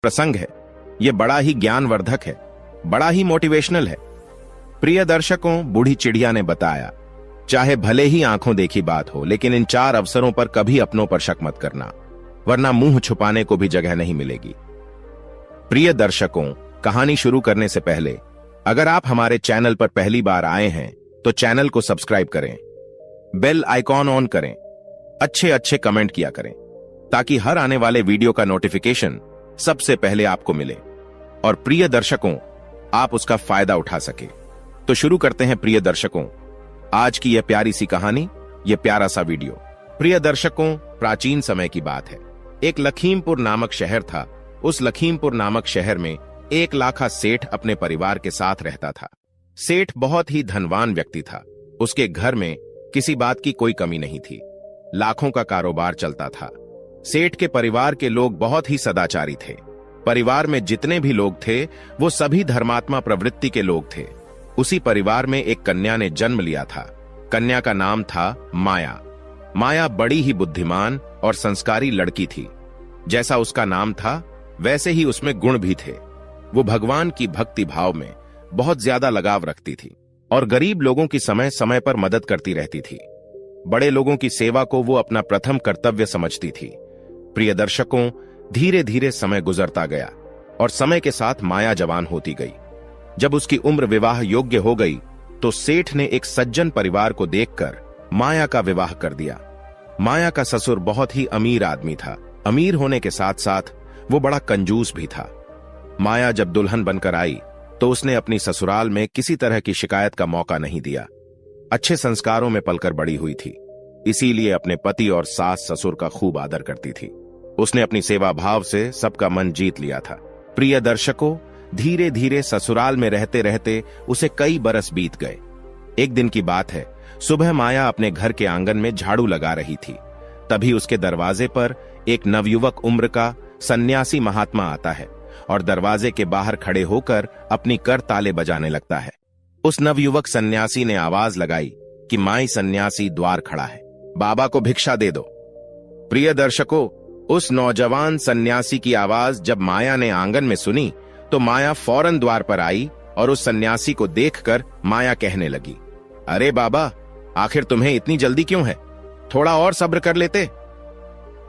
प्रसंग है। ये बड़ा ही ज्ञानवर्धक है, बड़ा ही मोटिवेशनल है। प्रिय दर्शकों, बूढ़ी चिड़िया ने बताया, चाहे भले ही आंखों देखी बात हो, लेकिन इन 4 अवसरों पर कभी अपनों पर शक मत करना, वरना मुंह छुपाने को भी जगह नहीं मिलेगी। प्रिय दर्शकों, कहानी शुरू करने से पहले अगर आप हमारे चैनल पर पहली बार आए हैं तो चैनल को सब्सक्राइब करें, बेल आइकॉन ऑन करें, अच्छे कमेंट किया करें, ताकि हर आने वाले वीडियो का नोटिफिकेशन सबसे पहले आपको मिले और प्रिय दर्शकों आप उसका फायदा उठा सके। तो शुरू करते हैं प्रिय दर्शकों आज की यह प्यारी सी कहानी, यह प्यारा सा वीडियो। प्रिय दर्शकों, प्राचीन समय की बात है। एक लखीमपुर नामक शहर था। उस लखीमपुर नामक शहर में एक लाखा सेठ अपने परिवार के साथ रहता था। सेठ बहुत ही धनवान व्यक्ति था। उसके घर में किसी बात की कोई कमी नहीं थी। लाखों का कारोबार चलता था। सेठ के परिवार के लोग बहुत ही सदाचारी थे। परिवार में जितने भी लोग थे वो सभी धर्मात्मा प्रवृत्ति के लोग थे। उसी परिवार में एक कन्या ने जन्म लिया था। कन्या का नाम था माया। माया बड़ी ही बुद्धिमान और संस्कारी लड़की थी। जैसा उसका नाम था वैसे ही उसमें गुण भी थे। वो भगवान की भक्ति भाव में बहुत ज्यादा लगाव रखती थी और गरीब लोगों की समय समय पर मदद करती रहती थी। बड़े लोगों की सेवा को वो अपना प्रथम कर्तव्य समझती थी। प्रिय दर्शकों, धीरे धीरे समय गुजरता गया और समय के साथ माया जवान होती गई। जब उसकी उम्र विवाह योग्य हो गई तो सेठ ने एक सज्जन परिवार को देखकर माया का विवाह कर दिया। माया का ससुर बहुत ही अमीर आदमी था। अमीर होने के साथ साथ वो बड़ा कंजूस भी था। माया जब दुल्हन बनकर आई तो उसने अपनी ससुराल में किसी तरह की शिकायत का मौका नहीं दिया। अच्छे संस्कारों में पलकर बड़ी हुई थी, इसीलिए अपने पति और सास ससुर का खूब आदर करती थी। उसने अपनी सेवा भाव से सबका मन जीत लिया था। प्रिय दर्शकों, धीरे धीरे ससुराल में रहते रहते उसे कई बरस बीत गए। एक दिन की बात है, सुबह माया अपने घर के आंगन में झाड़ू लगा रही थी। तभी उसके दरवाजे पर एक नवयुवक उम्र का सन्यासी महात्मा आता है और दरवाजे के बाहर खड़े होकर अपनी कर ताले बजाने लगता है। उस नवयुवक सन्यासी ने आवाज लगाई कि माई सन्यासी द्वार खड़ा है, बाबा को भिक्षा दे दो। प्रिय दर्शकों, उस नौजवान सन्यासी की आवाज जब माया ने आंगन में सुनी तो माया फौरन द्वार पर आई और उस सन्यासी को देखकर माया कहने लगी, अरे बाबा, आखिर तुम्हें इतनी जल्दी क्यों है? थोड़ा और सब्र कर लेते।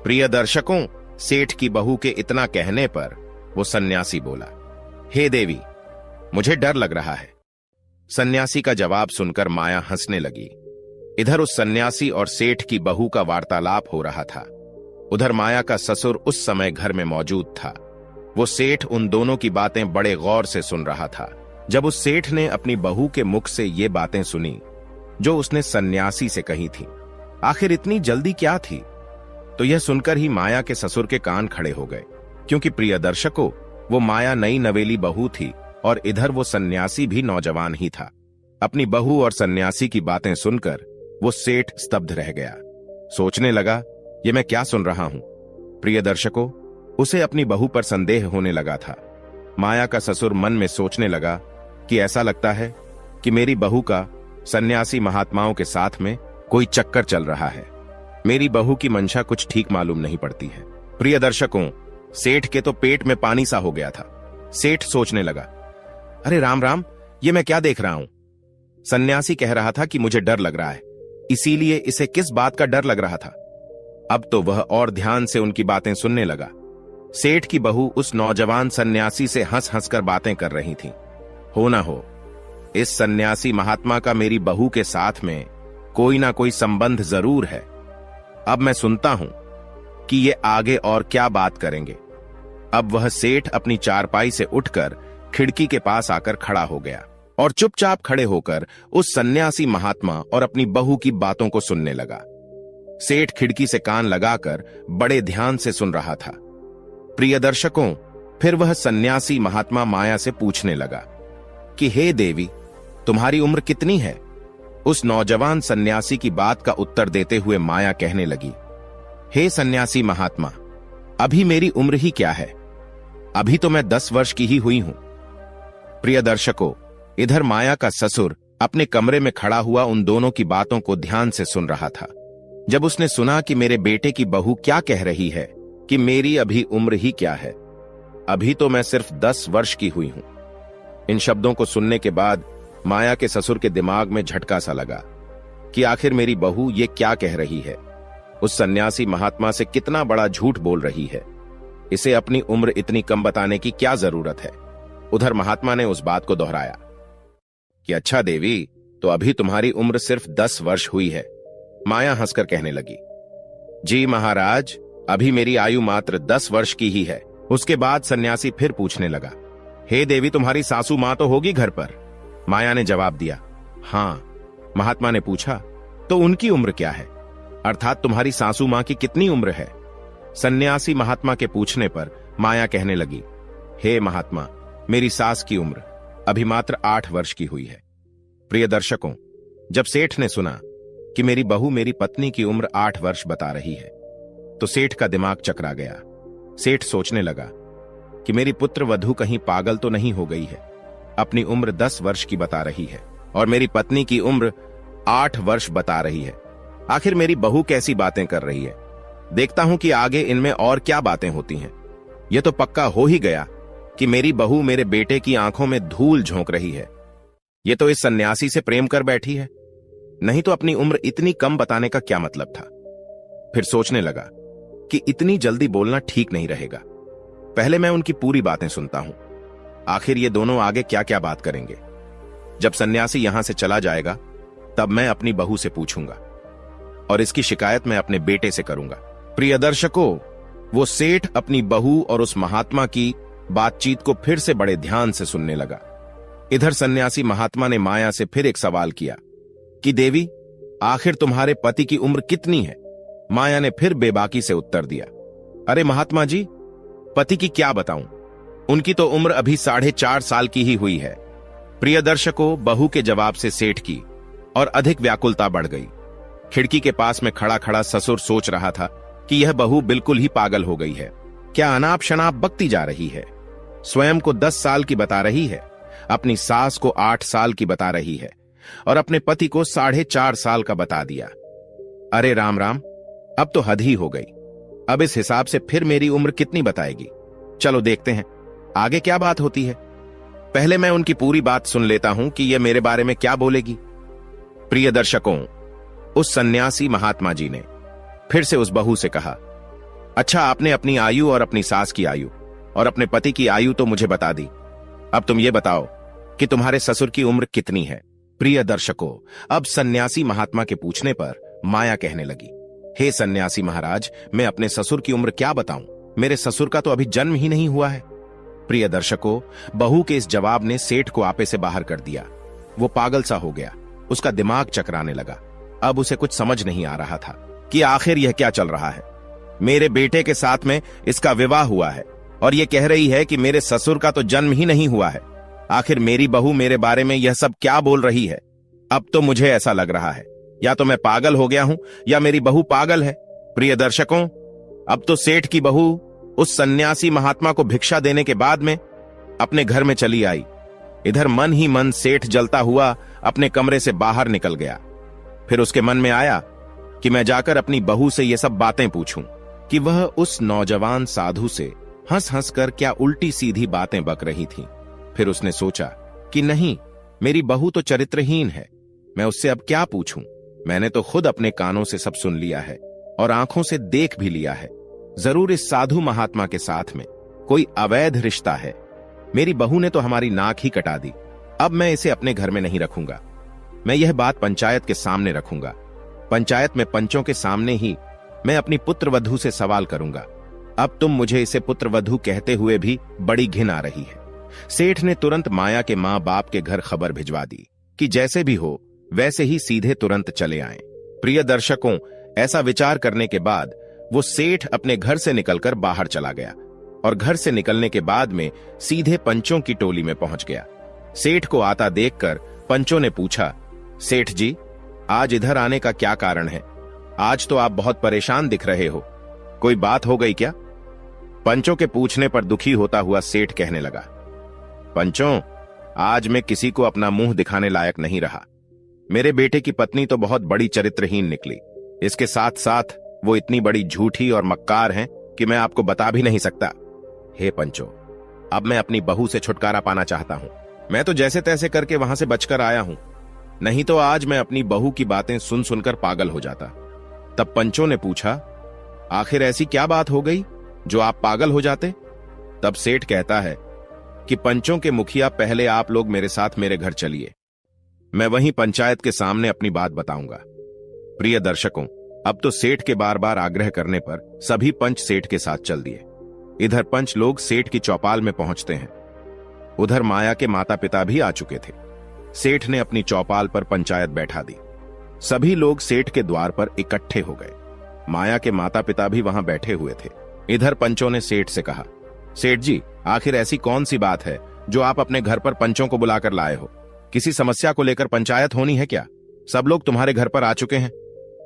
प्रिय दर्शकों, सेठ की बहू के इतना कहने पर वो सन्यासी बोला, हे देवी, मुझे डर लग रहा है। सन्यासी का जवाब सुनकर माया हंसने लगी। इधर उस सन्यासी और सेठ की बहू का वार्तालाप हो रहा था। उधर माया का ससुर उस समय घर में मौजूद था। वो सेठ उन दोनों की बातें बड़े गौर से सुन रहा था। जब उस सेठ ने अपनी बहू के मुख से ये बातें सुनी जो उसने सन्यासी से कही थी, आखिर इतनी जल्दी क्या थी, तो यह सुनकर ही माया के ससुर के कान खड़े हो गए। क्योंकि प्रिय दर्शकों, वो माया नई नवेली बहू थी और इधर वो सन्यासी भी नौजवान ही था। अपनी बहू और सन्यासी की बातें सुनकर वो सेठ स्तब्ध रह गया। सोचने लगा, ये मैं क्या सुन रहा हूं। प्रिय दर्शकों, उसे अपनी बहू पर संदेह होने लगा था। माया का ससुर मन में सोचने लगा कि ऐसा लगता है कि मेरी बहू का सन्यासी महात्माओं के साथ में कोई चक्कर चल रहा है। मेरी बहू की मंशा कुछ ठीक मालूम नहीं पड़ती है। प्रिय दर्शकों, सेठ के तो पेट में पानी सा हो गया था। सेठ सोचने लगा, अरे राम राम, ये मैं क्या देख रहा हूं। सन्यासी कह रहा था कि मुझे डर लग रहा है, इसीलिए इसे किस बात का डर लग रहा था। अब तो वह और ध्यान से उनकी बातें सुनने लगा। सेठ की बहू उस नौजवान सन्यासी से हंस हंस कर बातें कर रही थी। हो ना हो, इस सन्यासी महात्मा का मेरी बहू के साथ में कोई ना कोई संबंध जरूर है। अब मैं सुनता हूं कि ये आगे और क्या बात करेंगे। अब वह सेठ अपनी चारपाई से उठकर खिड़की के पास आकर खड़ा हो गया और चुपचाप खड़े होकर उस सन्यासी महात्मा और अपनी बहू की बातों को सुनने लगा। सेठ खिड़की से कान लगाकर बड़े ध्यान से सुन रहा था। प्रिय दर्शकों, फिर वह सन्यासी महात्मा माया से पूछने लगा कि हे देवी, तुम्हारी उम्र कितनी है? उस नौजवान सन्यासी की बात का उत्तर देते हुए माया कहने लगी, हे सन्यासी महात्मा, अभी मेरी उम्र ही क्या है, अभी तो मैं 10 वर्ष की ही हुई हूं। प्रिय दर्शकों, इधर माया का ससुर अपने कमरे में खड़ा हुआ उन दोनों की बातों को ध्यान से सुन रहा था। जब उसने सुना कि मेरे बेटे की बहू क्या कह रही है कि मेरी अभी उम्र ही क्या है, अभी तो मैं सिर्फ 10 वर्ष की हुई हूं। इन शब्दों को सुनने के बाद माया के ससुर के दिमाग में झटका सा लगा कि आखिर मेरी बहू ये क्या कह रही है। उस सन्यासी महात्मा से कितना बड़ा झूठ बोल रही है। इसे अपनी उम्र इतनी कम बताने की क्या जरूरत है। उधर महात्मा ने उस बात को दोहराया कि अच्छा देवी, तो अभी तुम्हारी उम्र सिर्फ 10 वर्ष हुई है। माया हंसकर कहने लगी, जी महाराज, अभी मेरी आयु मात्र 10 वर्ष की ही है। उसके बाद सन्यासी फिर पूछने लगा, हे देवी, तुम्हारी सासू मां तो होगी घर पर? माया ने जवाब दिया, हां। महात्मा ने पूछा, तो उनकी उम्र क्या है, अर्थात तुम्हारी सासू मां की कितनी उम्र है? सन्यासी महात्मा के पूछने पर माया कहने लगी, हे महात्मा, मेरी सास की उम्र अभी मात्र 8 वर्ष की हुई है। प्रिय दर्शकों, जब सेठ ने सुना कि मेरी बहू मेरी पत्नी की उम्र 8 वर्ष बता रही है तो सेठ का दिमाग चकरा गया। सेठ सोचने लगा कि मेरी पुत्र वधू कहीं पागल तो नहीं हो गई है। अपनी उम्र 10 वर्ष की बता रही है और मेरी पत्नी की उम्र 8 वर्ष बता रही है। आखिर मेरी बहू कैसी बातें कर रही है? देखता हूं कि आगे इनमें और क्या बातें होती हैं। यह तो पक्का हो ही गया कि मेरी बहू मेरे बेटे की आंखों में धूल झोंक रही है। ये तो इस सन्यासी से प्रेम कर बैठी है, नहीं तो अपनी उम्र इतनी कम बताने का क्या मतलब था। फिर सोचने लगा कि इतनी जल्दी बोलना ठीक नहीं रहेगा। पहले मैं उनकी पूरी बातें सुनता हूं, आखिर ये दोनों आगे क्या क्या बात करेंगे। जब सन्यासी यहां से चला जाएगा तब मैं अपनी बहू से पूछूंगा और इसकी शिकायत मैं अपने बेटे से करूंगा। प्रिय दर्शकों, वो सेठ अपनी बहू और उस महात्मा की बातचीत को फिर से बड़े ध्यान से सुनने लगा। इधर सन्यासी महात्मा ने माया से फिर एक सवाल किया कि देवी, आखिर तुम्हारे पति की उम्र कितनी है? माया ने फिर बेबाकी से उत्तर दिया, अरे महात्मा जी, पति की क्या बताऊं, उनकी तो उम्र अभी 4.5 साल की ही हुई है। प्रिय दर्शकों, बहू के जवाब से सेठ की और अधिक व्याकुलता बढ़ गई। खिड़की के पास में खड़ा खड़ा ससुर सोच रहा था कि यह बहू बिल्कुल ही पागल हो गई है। क्या अनाप शनाप बकती जा रही है। स्वयं को 10 साल की बता रही है, अपनी सास को 8 साल की बता रही है और अपने पति को 4.5 साल का बता दिया। अरे राम राम, अब तो हद ही हो गई। अब इस हिसाब से फिर मेरी उम्र कितनी बताएगी? चलो देखते हैं आगे क्या बात होती है। पहले मैं उनकी पूरी बात सुन लेता हूं कि यह मेरे बारे में क्या बोलेगी। प्रिय दर्शकों, उस सन्यासी महात्मा जी ने फिर से उस बहू से कहा, अच्छा, आपने अपनी आयु और अपनी सास की आयु और अपने पति की आयु तो मुझे बता दी। अब तुम ये बताओ कि तुम्हारे ससुर की उम्र कितनी है? प्रिय दर्शकों, अब सन्यासी महात्मा के पूछने पर माया कहने लगी, हे सन्यासी महाराज, मैं अपने ससुर की उम्र क्या बताऊं? मेरे ससुर का तो अभी जन्म ही नहीं हुआ है। प्रिय दर्शकों, बहू के इस जवाब ने सेठ को आपे से बाहर कर दिया। वो पागल सा हो गया, उसका दिमाग चकराने लगा। अब उसे कुछ समझ नहीं आ रहा था कि आखिर यह क्या चल रहा है। मेरे बेटे के साथ में इसका विवाह हुआ है और यह कह रही है कि मेरे ससुर का तो जन्म ही नहीं हुआ है। आखिर मेरी बहू मेरे बारे में यह सब क्या बोल रही है? अब तो मुझे ऐसा लग रहा है या तो मैं पागल हो गया हूं या मेरी बहू पागल है। प्रिय दर्शकों, अब तो सेठ की बहू उस सन्यासी महात्मा को भिक्षा देने के बाद में अपने घर में चली आई। इधर मन ही मन सेठ जलता हुआ अपने कमरे से बाहर निकल गया। फिर उसके मन में आया कि मैं जाकर अपनी बहू से ये सब बातें पूछूं कि वह उस नौजवान साधु से हंस हंस कर क्या उल्टी सीधी बातें बक रही थी। फिर उसने सोचा कि नहीं, मेरी बहू तो चरित्रहीन है, मैं उससे अब क्या पूछूं। मैंने तो खुद अपने कानों से सब सुन लिया है और आंखों से देख भी लिया है। जरूर इस साधु महात्मा के साथ में कोई अवैध रिश्ता है। मेरी बहू ने तो हमारी नाक ही कटा दी। अब मैं इसे अपने घर में नहीं रखूंगा। मैं यह बात पंचायत के सामने रखूंगा। पंचायत में पंचों के सामने ही मैं अपनी पुत्रवधू से सवाल करूंगा। अब तुम मुझे इसे पुत्रवधू कहते हुए भी बड़ी घिन आ रही है। सेठ ने तुरंत माया के मां बाप के घर खबर भिजवा दी कि जैसे भी हो वैसे ही सीधे तुरंत चले आएं। प्रिय दर्शकों, ऐसा विचार करने के बाद वो सेठ अपने घर से निकलकर बाहर चला गया और घर से निकलने के बाद में सीधे पंचों की टोली में पहुंच गया। सेठ को आता देखकर पंचों ने पूछा, सेठ जी, आज इधर आने का क्या कारण है? आज तो आप बहुत परेशान दिख रहे हो, कोई बात हो गई क्या? पंचों के पूछने पर दुखी होता हुआ सेठ कहने लगा, पंचों, आज मैं किसी को अपना मुंह दिखाने लायक नहीं रहा। मेरे बेटे की पत्नी तो बहुत बड़ी चरित्रहीन निकली। इसके साथ साथ वो इतनी बड़ी झूठी और मक्कार हैं कि मैं आपको बता भी नहीं सकता। हे पंचों, अब मैं अपनी बहू से छुटकारा पाना चाहता हूं। मैं तो जैसे तैसे करके वहां से बचकर आया हूं, नहीं तो आज मैं अपनी बहू की बातें सुन सुनकर पागल हो जाता। तब पंचों ने पूछा, आखिर ऐसी क्या बात हो गई जो आप पागल हो जाते? तब सेठ कहता है कि पंचों के मुखिया, पहले आप लोग मेरे साथ मेरे घर चलिए, मैं वहीं पंचायत के सामने अपनी बात बताऊंगा। प्रिय दर्शकों, अब तो सेठ के बार बार आग्रह करने पर सभी पंच सेठ के साथ चल दिए। इधर पंच लोग सेठ की चौपाल में पहुंचते हैं। उधर माया के माता पिता भी आ चुके थे। सेठ ने अपनी चौपाल पर पंचायत बैठा दी। सभी लोग सेठ के द्वार पर इकट्ठे हो गए। माया के माता पिता भी वहां बैठे हुए थे। इधर पंचों ने सेठ से कहा, सेठ जी, आखिर ऐसी कौन सी बात है जो आप अपने घर पर पंचों को बुलाकर लाए हो? किसी समस्या को लेकर पंचायत होनी है क्या? सब लोग तुम्हारे घर पर आ चुके हैं,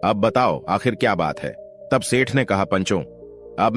अब बताओ आखिर क्या बात है? तब सेठ ने कहा, पंचों,